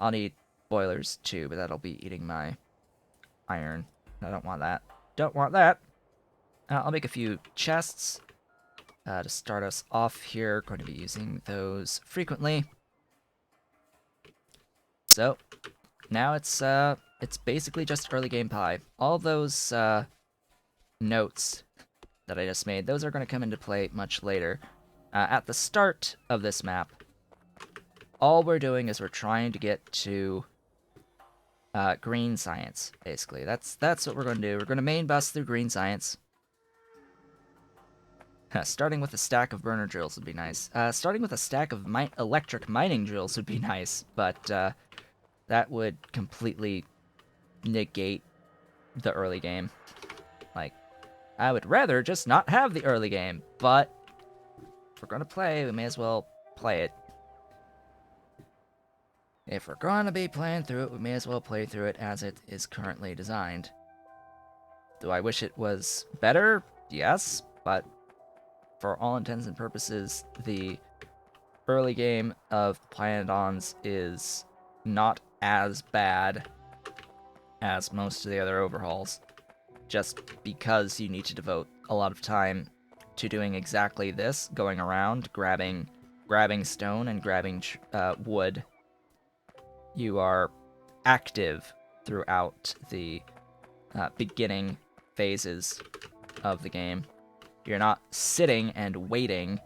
I'll need boilers too, but that'll be eating my iron. I don't want that. Don't want that. I'll make a few chests to start us off here. Going to be using those frequently. So now it's basically just early game pie. All those notes that I just made, those are going to come into play much later. At the start of this map, all we're doing is we're trying to get to green science, basically. That's what we're going to do. We're going to main bus through green science. Starting with a stack of burner drills would be nice. Starting with a stack of electric mining drills would be nice, but that would completely negate the early game. Like, I would rather just not have the early game, but if we're going to play, we may as well play it. If we're going to be playing through it, we may as well play through it as it is currently designed. Do I wish it was better? Yes, but for all intents and purposes, the early game of Pyanodons is not as bad as most of the other overhauls, just because you need to devote a lot of time to doing exactly this, going around, grabbing stone and grabbing wood. You are active throughout the beginning phases of the game. You're not sitting and waiting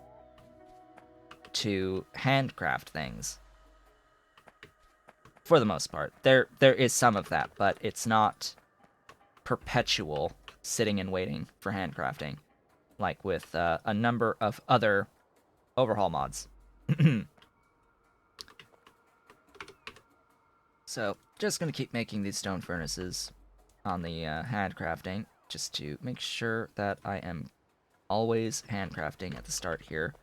to handcraft things. For the most part. There is some of that, but it's not perpetual sitting and waiting for handcrafting, like with a number of other overhaul mods. So, just gonna keep making these stone furnaces on the handcrafting, just to make sure that I am always handcrafting at the start here,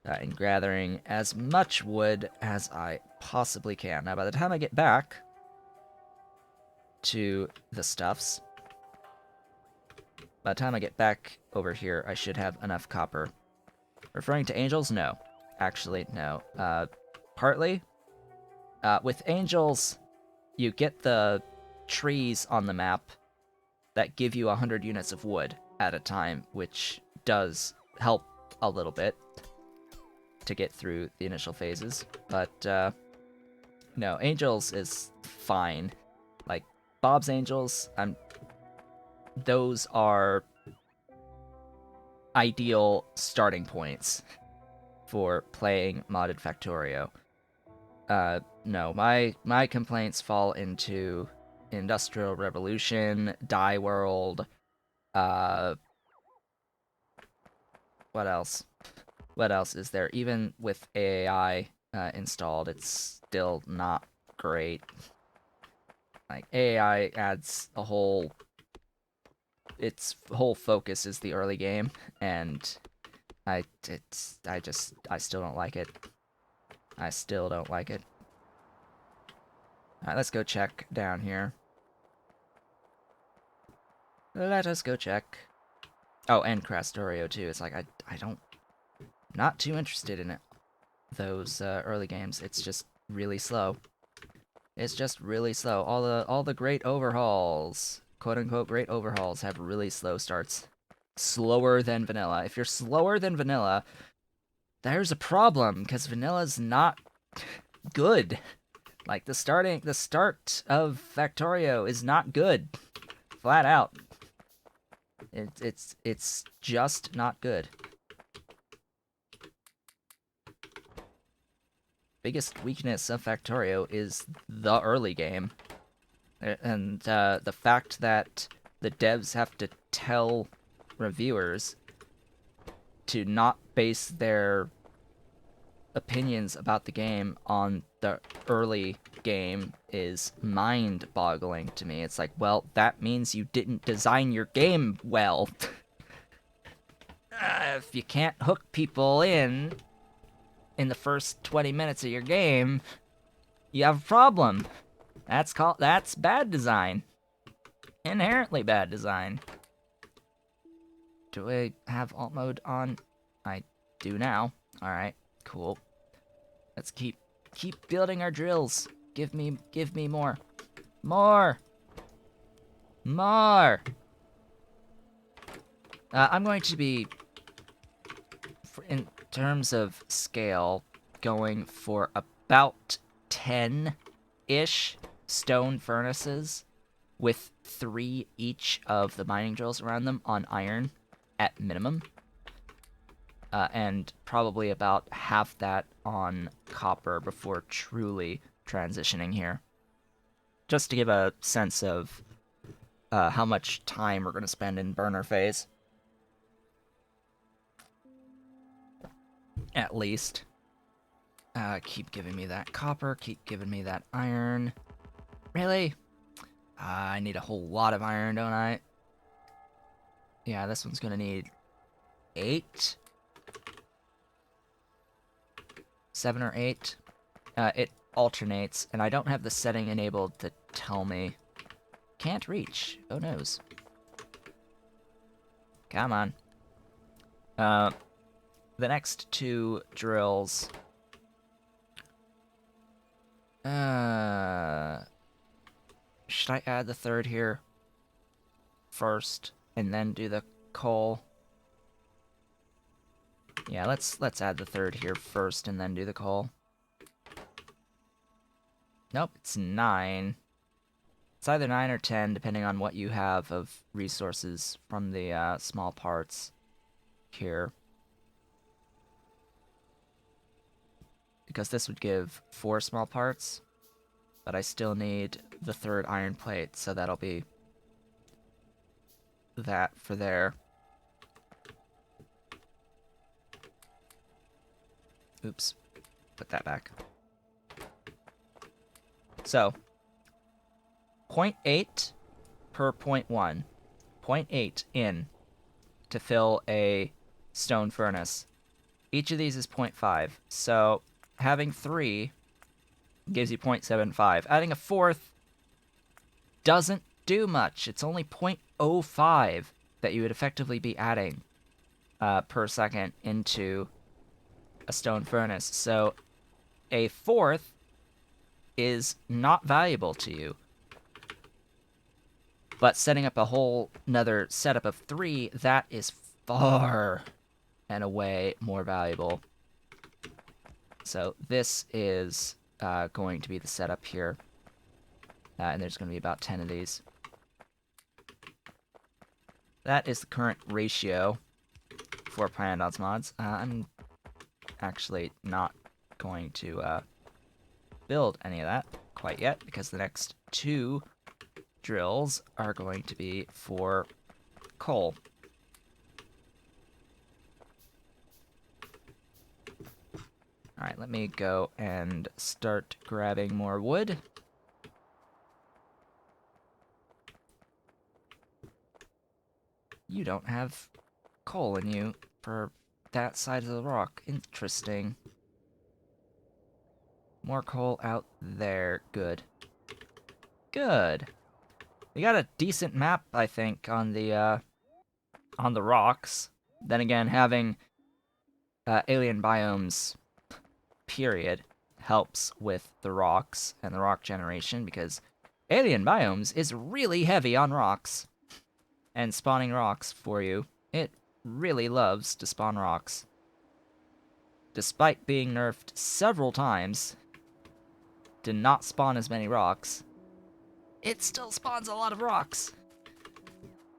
and gathering as much wood as I possibly can. Now, by the time I get back to the stuffs, by the time I get back over here, I should have enough copper. Referring to angels? No. Actually, no. Partly. With angels, you get the trees on the map that give you 100 units of wood at a time, which does help a little bit to get through the initial phases. But, no, angels is fine. Like, Bob's angels, those are ideal starting points for playing modded Factorio. No, my complaints fall into Industrial Revolution, Die World, what else? What else is there? Even with AAI installed, it's still not great. Like, AAI adds a whole... Its whole focus is the early game, and I still don't like it. I still don't like it. Alright, let's go check down here. Let us go check. Oh, and Factorio too. It's like, I don't... Not too interested in it. Those early games. It's just really slow. It's just really slow. All the great overhauls, quote-unquote great overhauls, have really slow starts. Slower than vanilla. If you're slower than vanilla, there's a problem, because vanilla's not good. Like, the start of Factorio is not good. Flat out. It's just not good. Biggest weakness of Factorio is the early game. And the fact that the devs have to tell reviewers to not base their opinions about the game on the early game is mind-boggling to me. It's like, well, that means you didn't design your game well. If you can't hook people in the first 20 minutes of your game, you have a problem. That's bad design. Inherently bad design. Do I have alt mode on? I do now. Alright, cool. Let's keep building our drills. Give me more. More! More! I'm going to be, in terms of scale, going for about 10-ish stone furnaces with 3 each of the mining drills around them on iron at minimum. And probably about half that on copper before truly transitioning here. Just to give a sense of how much time we're going to spend in burner phase. At least. Keep giving me that copper, keep giving me that iron. Really? I need a whole lot of iron, don't I? Yeah, this one's going to need 8. 7 or 8. It alternates, and I don't have the setting enabled to tell me. Can't reach. Oh, noes. Come on. The next 2 drills. Should I add the 3rd here first, and then do the coal? Yeah, let's add the 3rd here first, and then do the coal. Nope, it's 9. It's either 9 or 10, depending on what you have of resources from the small parts here. Because this would give 4 small parts, but I still need the 3rd iron plate, so that'll be that for there. Oops, put that back. So, 0.8 per 0.1. 0.8 in to fill a stone furnace. Each of these is 0.5, so having 3 gives you 0.75. Adding a 4th doesn't do much. It's only 0.05 that you would effectively be adding per second into a stone furnace. So a 4th is not valuable to you. But setting up a whole another setup of 3, that is far and away more valuable. So this is going to be the setup here. And there's going to be about 10 of these. That is the current ratio for Pyanodon's mods. I'm actually not going to build any of that quite yet, because the next 2 drills are going to be for coal. Alright, let me go and start grabbing more wood. You don't have coal in you for that side of the rock. Interesting. More coal out there. Good. Good. We got a decent map, I think, on the rocks. Then again, having alien biomes, period, helps with the rocks and the rock generation, because alien biomes is really heavy on rocks and spawning rocks for you. It really loves to spawn rocks. Despite being nerfed several times to not spawn as many rocks, it still spawns a lot of rocks.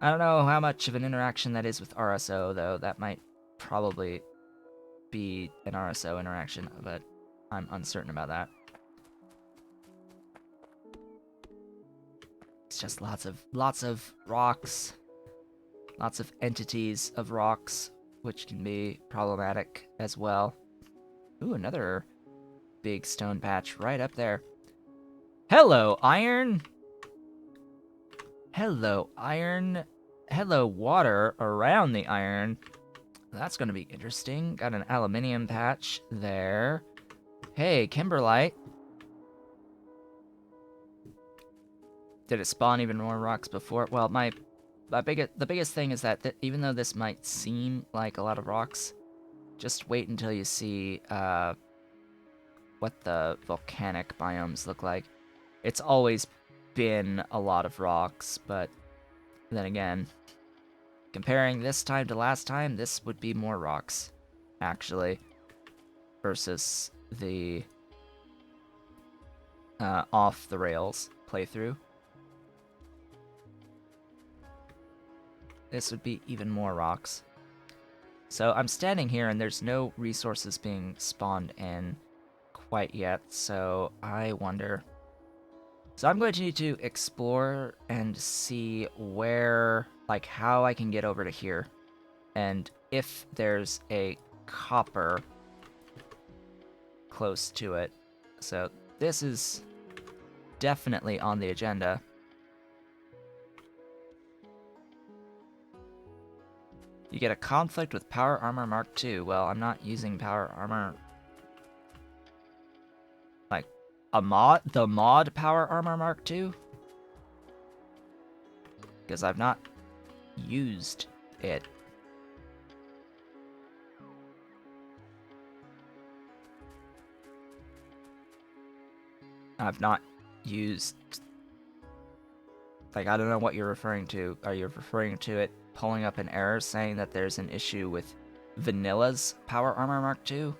I don't know how much of an interaction that is with RSO, though. That might probably be an RSO interaction, but I'm uncertain about that. It's just lots of rocks. Lots of entities of rocks, which can be problematic as well. Ooh, another big stone patch right up there. Hello, iron! Hello, iron. Hello, water around the iron. That's gonna be interesting. Got an aluminium patch there. Hey, kimberlite. Did it spawn even more rocks before? Well, the biggest thing is that even though this might seem like a lot of rocks, just wait until you see what the volcanic biomes look like. It's always been a lot of rocks, but then again, comparing this time to last time, this would be more rocks, actually, versus the off the rails playthrough. This would be even more rocks. So I'm standing here and there's no resources being spawned in quite yet, so I wonder. So I'm going to need to explore and see where, like, how I can get over to here. And if there's a copper close to it. So this is definitely on the agenda. You get a conflict with Power Armor Mark II. Well, I'm not using Power Armor. Like, the mod Power Armor Mark II? Because I've not used it. I've not used... Like, I don't know what you're referring to. Are you referring to it pulling up an error saying that there's an issue with Vanilla's Power Armor Mark II?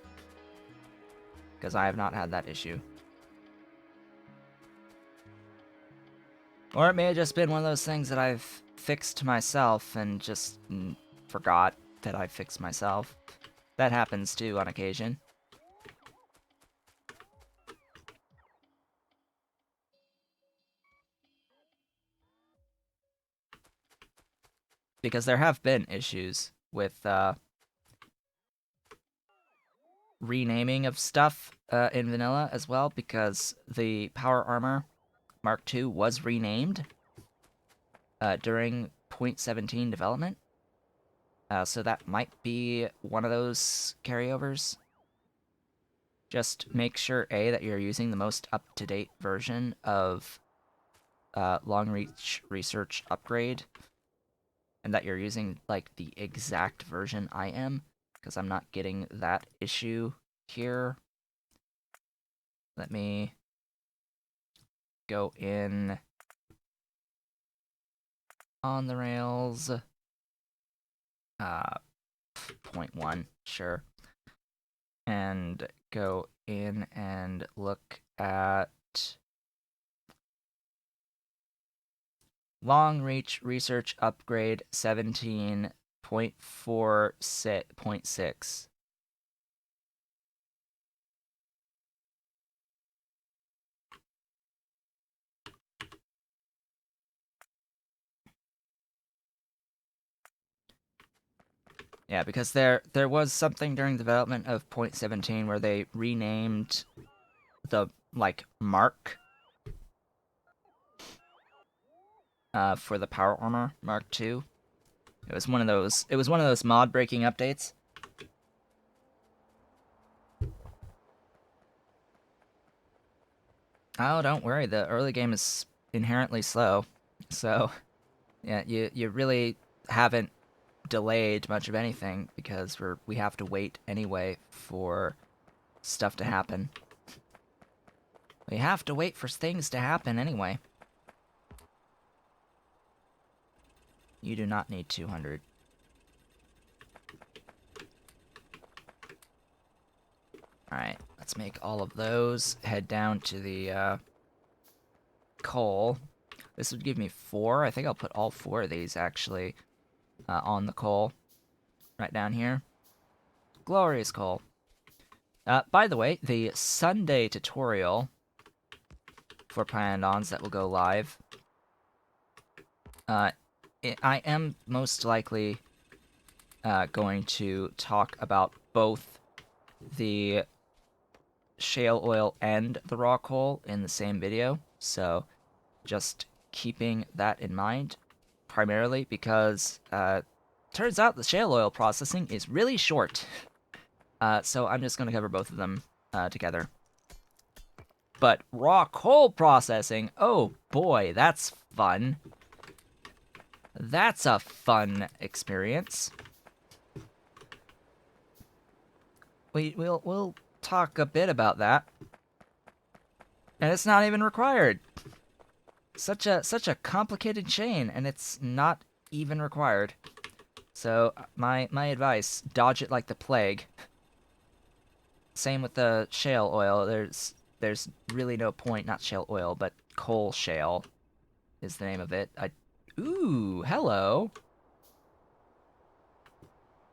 Because I have not had that issue. Or it may have just been one of those things that I've fixed myself and just forgot that I fixed myself. That happens too on occasion. Because there have been issues with renaming of stuff in vanilla as well, because the Power Armor Mark II was renamed during 0.17 development. So that might be one of those carryovers. Just make sure, A, that you're using the most up-to-date version of Long Reach Research Upgrade, and that you're using, like, the exact version I am, because I'm not getting that issue here. Let me go in on the rails. 0.1, sure. And go in and look at Long Reach Research Upgrade 17.46.6. Yeah, because there was something during development of 0.17 where they renamed the, like, mark for the Power Armor Mark II. It was one of those mod breaking updates. Oh, don't worry, the early game is inherently slow. So, yeah, you really haven't delayed much of anything because we have to wait anyway for stuff to happen. We have to wait for things to happen anyway. You do not need 200. Alright, let's make all of those. Head down to the coal. This would give me 4. I think I'll put all 4 of these, actually, on the coal. Right down here. Glorious coal. By the way, the Sunday tutorial for Pyanodons that will go live, I am most likely going to talk about both the shale oil and the raw coal in the same video, so just keeping that in mind, primarily because turns out the shale oil processing is really short. So I'm just going to cover both of them together. But raw coal processing, oh boy, that's fun. That's a fun experience. We'll talk a bit about that And it's not even required. Such a complicated chain, and it's not even required. So my advice: dodge it like the plague. Same with the shale oil. There's really no point. Not shale oil, but coal shale is the name of it. Ooh, hello.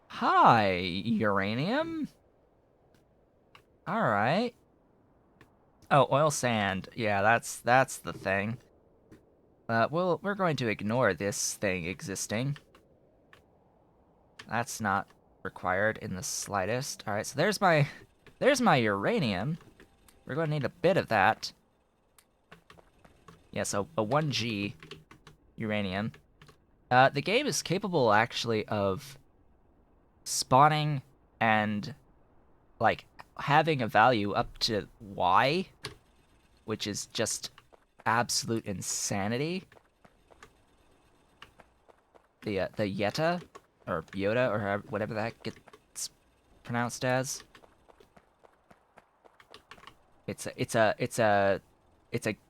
Hi, uranium. All right. Oh, oil sand. Yeah, that's the thing. We're going to ignore this thing existing. That's not required in the slightest. All right, so there's my uranium. We're going to need a bit of that. Yeah, so a 1G uranium. The game is capable actually of spawning and like having a value up to Y, which is just absolute insanity. The Yeta or Yoda or whatever the heck gets pronounced as. It's a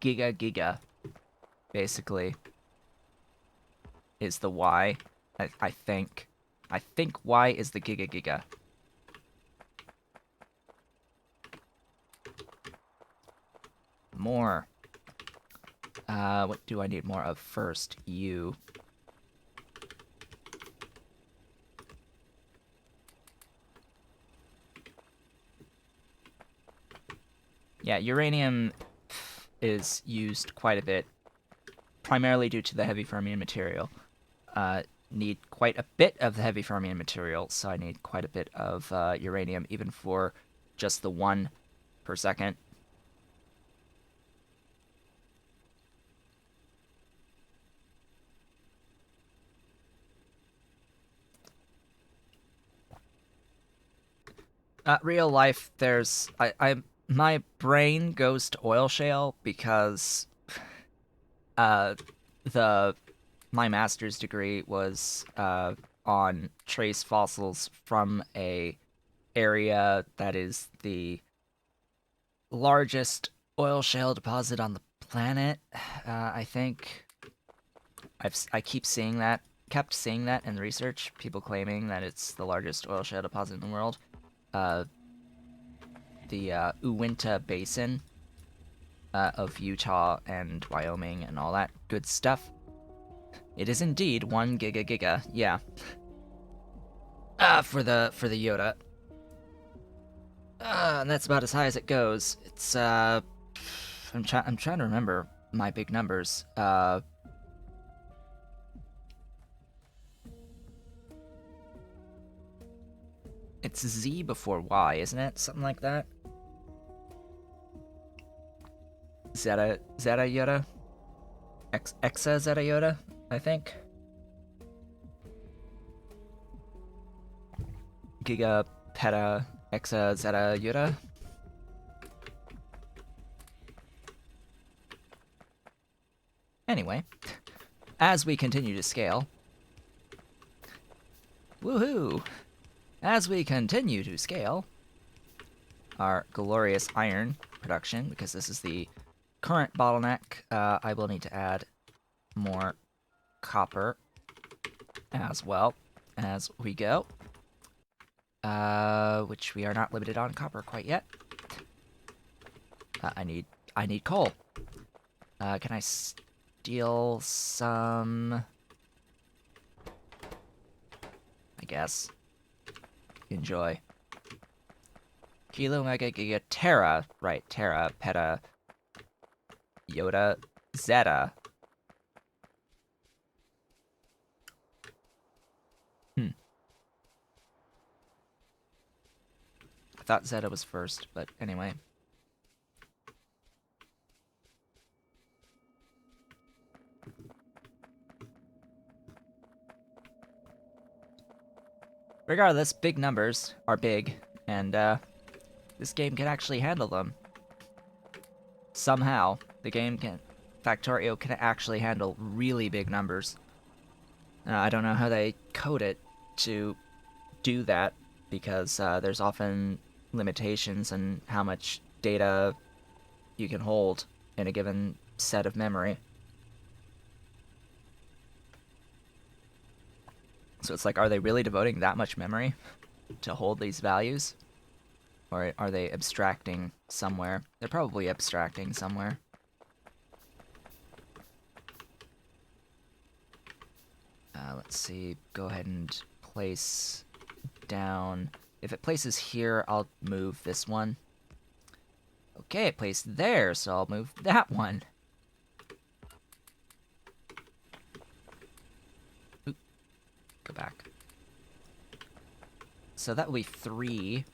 giga basically is the Y. I think. I think Y is the giga. More. What do I need more of first? You. Yeah, uranium is used quite a bit, primarily due to the heavy fermium material. Need quite a bit of the heavy fermium material, so I need quite a bit of uranium, even for just the 1 per second. Real life, my brain goes to oil shale because uh, the my master's degree was on trace fossils from a area that is the largest oil shale deposit on the planet. I think I kept seeing that in research. People claiming that it's the largest oil shale deposit in the world. Uh, the Uinta Basin of Utah and Wyoming and all that good stuff. It is indeed 1 giga. Yeah. For the Yoda. And that's about as high as it goes. It's I'm trying to remember my big numbers. It's Z before Y, isn't it? Something like that. Zeta Yoda. Exa Zeta Yoda, I think. Giga Peta Exa Zeta Yoda. Anyway, as we continue to scale, woohoo! As we continue to scale our glorious iron production, because this is the current bottleneck, I will need to add more copper as well as we go. Which we are not limited on copper quite yet. I need coal. Can I steal some? I guess. Enjoy. Kilo, Mega, Giga, Terra. Right, Terra, Peta, Yoda, Zeta. I thought Zeta was first, but anyway. Regardless, big numbers are big, and this game can actually handle them. Somehow, Factorio can actually handle really big numbers. I don't know how they code it to do that, because there's often limitations on how much data you can hold in a given set of memory. So it's like, are they really devoting that much memory to hold these values? Or are they abstracting somewhere? They're probably abstracting somewhere. Let's see, go ahead and place down. If it places here, I'll move this one. Okay, it placed there, so I'll move that one. Oop. Go back. So that will be 3.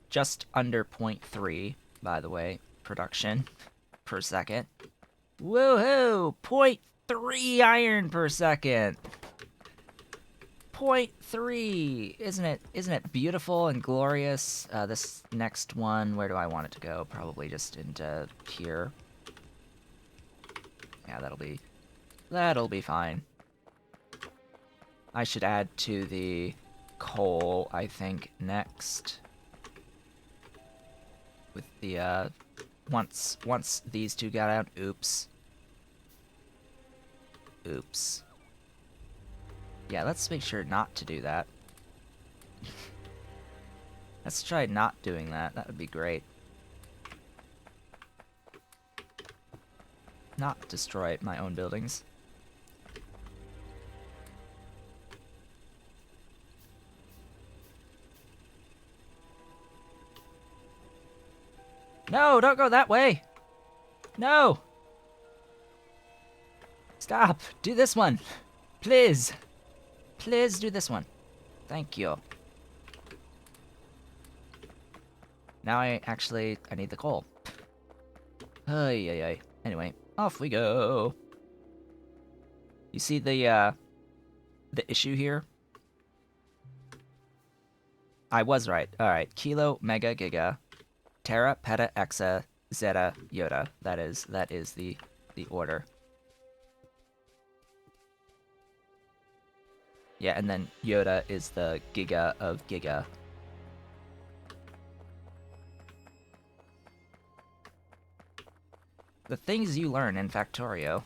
Just under 0.3, by the way, production per second. Woohoo! 0.3 iron per second. 0.3. Isn't it beautiful and glorious? This next one, where do I want it to go? Probably just into here. Yeah, that'll be fine. I should add to the coal, I think, next. With the once these two got out, oops. Yeah, let's make sure not to do that. Let's try not doing that. That would be great. Not destroy my own buildings. No, don't go that way! No! Stop! Do this one! Please! Please do this one. Thank you. Now I need the coal. Ay. Anyway, off we go. You see the issue here? I was right. Alright. Kilo, mega, giga, tera, peta, exa, zeta, yotta. That is the order. Yeah, and then yotta is the giga of giga. The things you learn in Factorio.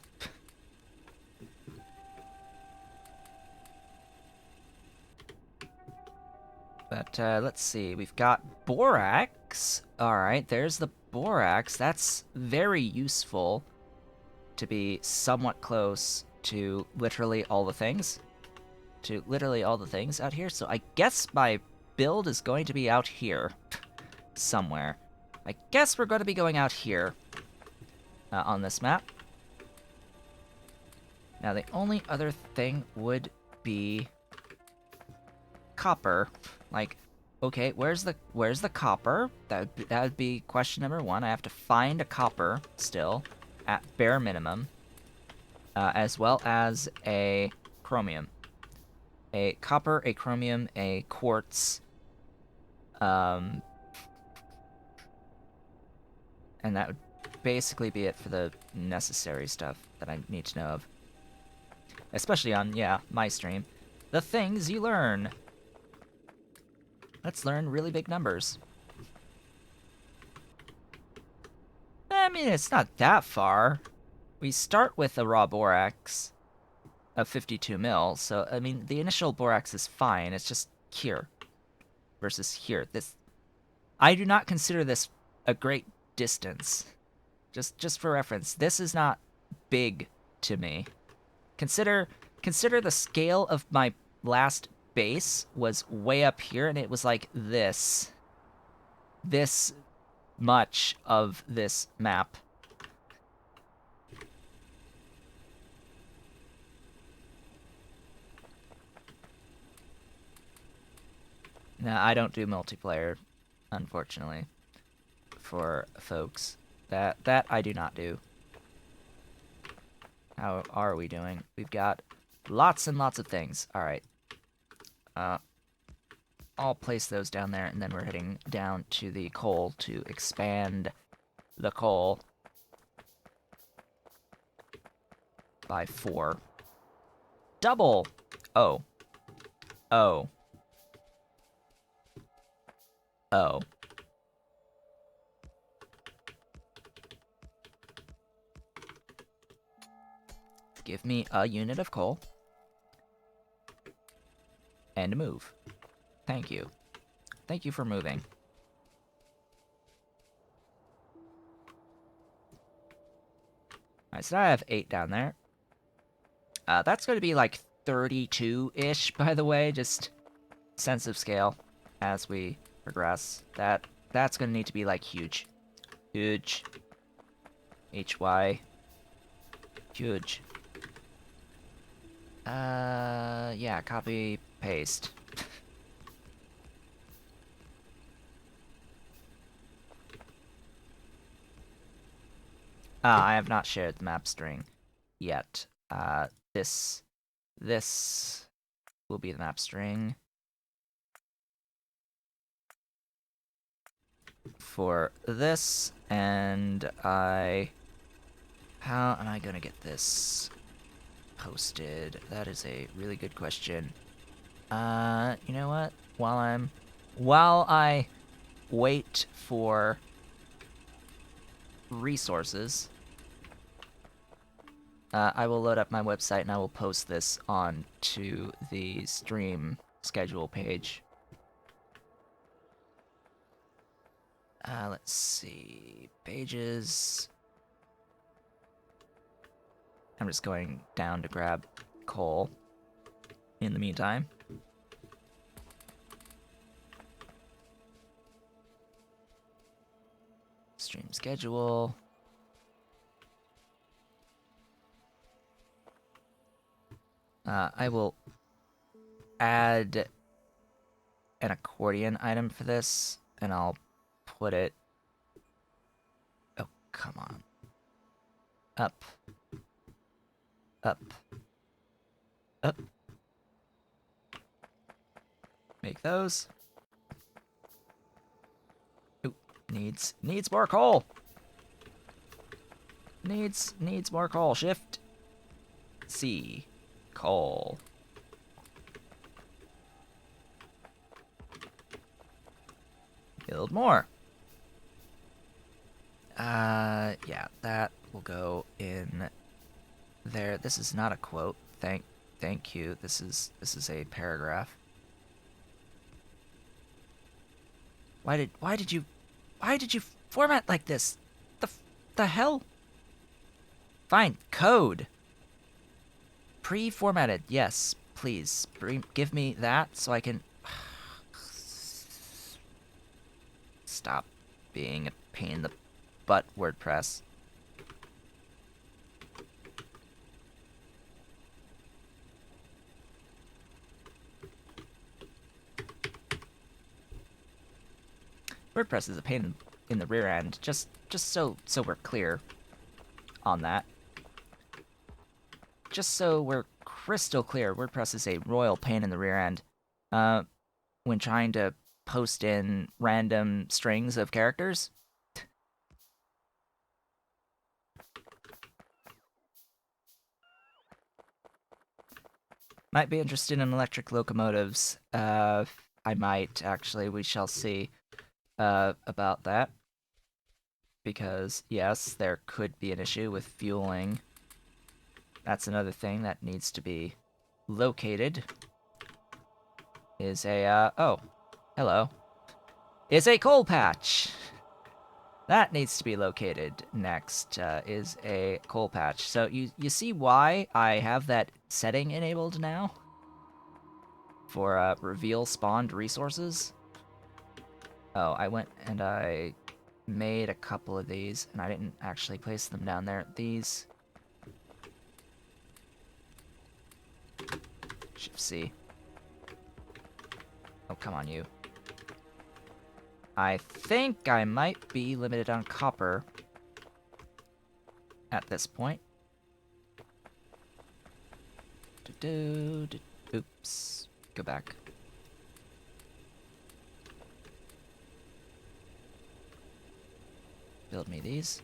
But, let's see. We've got borax. Alright, there's the borax. That's very useful to be somewhat close to literally all the things. Out here. So I guess my build is going to be out here. Somewhere. I guess we're going to be going out here. On this map. Now the only other thing would be copper. Like, okay, where's the copper? That would be question number 1. I have to find a copper still at bare minimum, as well as a chromium, a copper, a chromium, a quartz, and that would basically be it for the necessary stuff that I need to know of. Especially on, yeah, my stream. The things you learn. Let's learn really big numbers. I mean, it's not that far. We start with a raw borax of 52 mil, so, I mean, the initial borax is fine. It's just here versus here. I do not consider this a great distance. Just for reference, this is not big to me. Consider the scale of my last base was way up here, and it was like this much of this map. No, I don't do multiplayer, unfortunately, for folks. That I do not do. How are we doing? We've got lots and lots of things. Alright. I'll place those down there, and then we're heading down to the coal to expand the coal by 4. Double! Oh. Oh. Oh. give me a unit of coal. And move. Thank you. Thank you for moving. Alright, so now I have 8 down there. That's going to be like 32-ish, by the way, just sense of scale as we progress. That's going to need to be like huge. Huge. HY. Huge. Yeah, copy, paste. I have not shared the map string yet. This will be the map string for this, and how am I gonna get this posted? That is a really good question. You know what? While I wait for resources, I will load up my website and I will post this onto the stream schedule page. Let's see. Pages. I'm just going down to grab coal in the meantime. Stream schedule. I will add an accordion item for this, and I'll put it... Oh, come on. Up. Up. Up. Make those. Ooh, needs more coal. Needs more coal. Shift C. Coal. Build more. Yeah, that will go in there. This is not a quote. Thank you. This is a paragraph. Why did you format like this? The hell? Fine, code. Pre-formatted, yes, please. Give me that so I can... Stop being a pain in the butt, WordPress. WordPress is a pain in the rear end, just so we're clear on that. Just so we're crystal clear, WordPress is a royal pain in the rear end when trying to post in random strings of characters. Might be interested in electric locomotives. I might, actually. We shall see about that. Because, yes, there could be an issue with fueling. That's another thing that needs to be located. Is a, oh, hello. Is a coal patch. That needs to be located next, is a coal patch. So you see why I have that setting enabled now? For, reveal spawned resources? Oh, I went and I made a couple of these, and I didn't actually place them down there. These... Shift C. Oh, come on, you. I think I might be limited on copper at this point. Oops. Go back. Build me these.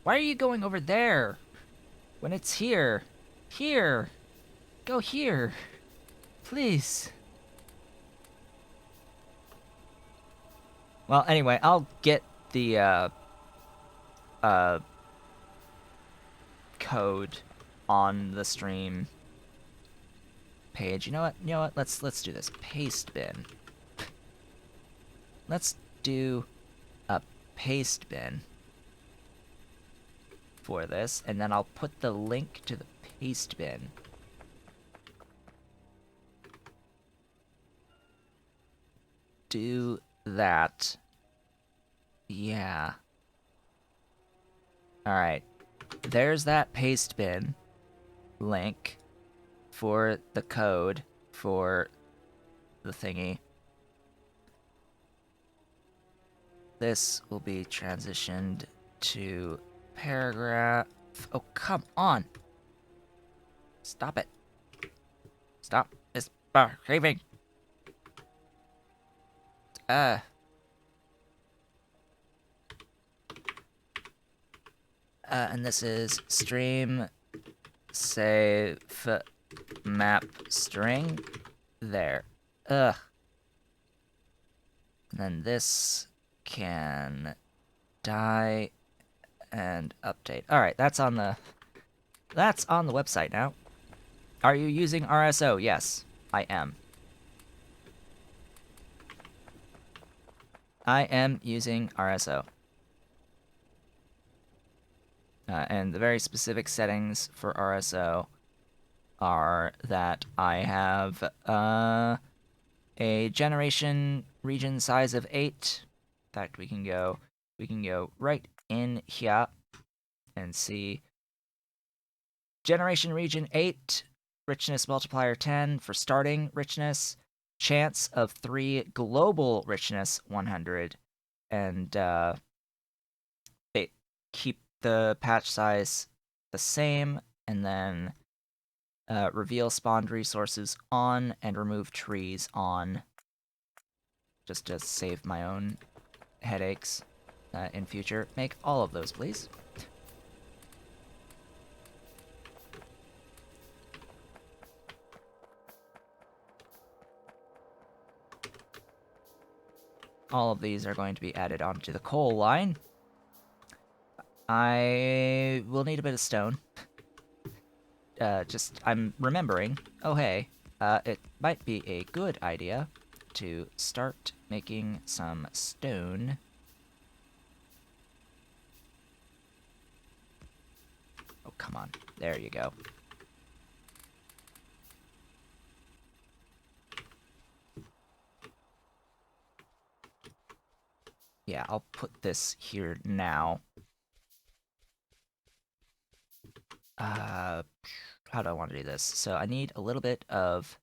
Why are you going over there? When it's here. Here. Go here. Please. Well, anyway, I'll get the code on the stream page. You know what? You know what? Let's do this. Paste bin. Let's do a paste bin for this, and then I'll put the link to the paste bin. Do that. Yeah. Alright. There's that paste bin link for the code for the thingy. This will be transitioned to paragraph. Oh, come on! Stop it. Stop this craving. And this is stream save map string. There. And then this can die and update. Alright, that's on the website now. Are you using RSO? Yes, I am. I am using RSO. And the very specific settings for RSO are that I have a generation region size of 8. In fact, we can go right in here and see generation region 8, richness multiplier 10 for starting richness, chance of 3, global richness 100, and they keep the patch size the same, and then reveal spawned resources on and remove trees on, just to save my own headaches in future. Make all of those, please. All of these are going to be added onto the coal line. I will need a bit of stone. I'm remembering, oh hey, it might be a good idea to start making some stone. Oh, come on. There you go. Yeah, I'll put this here now. How do I want to do this? So I need a little bit of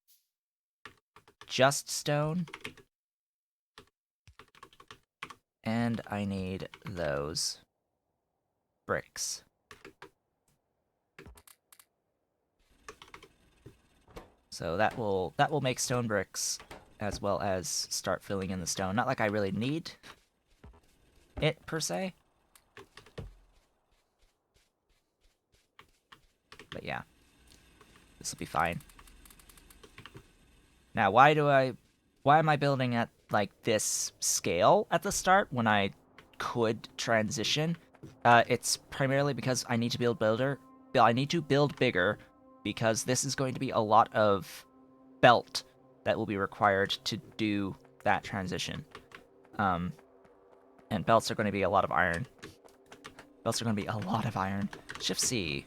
just stone. And I need those bricks. So that will make stone bricks, as well as start filling in the stone. Not like I really need it, per se. But yeah, this will be fine. Now, why am I building at, like, this scale at the start when I could transition? It's primarily because I need to build bigger, because this is going to be a lot of belt that will be required to do that transition. And belts are going to be a lot of iron. Shift-C.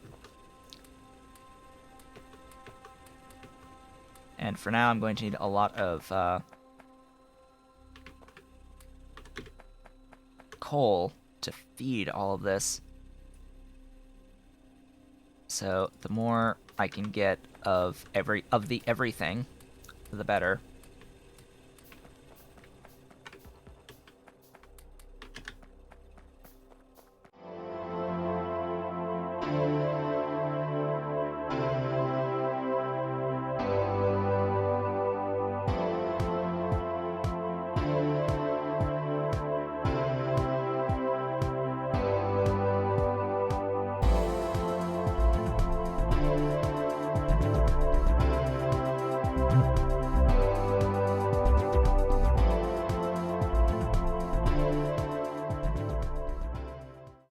And for now, I'm going to need a lot of coal to feed all of this. So the more I can get of everything, the better.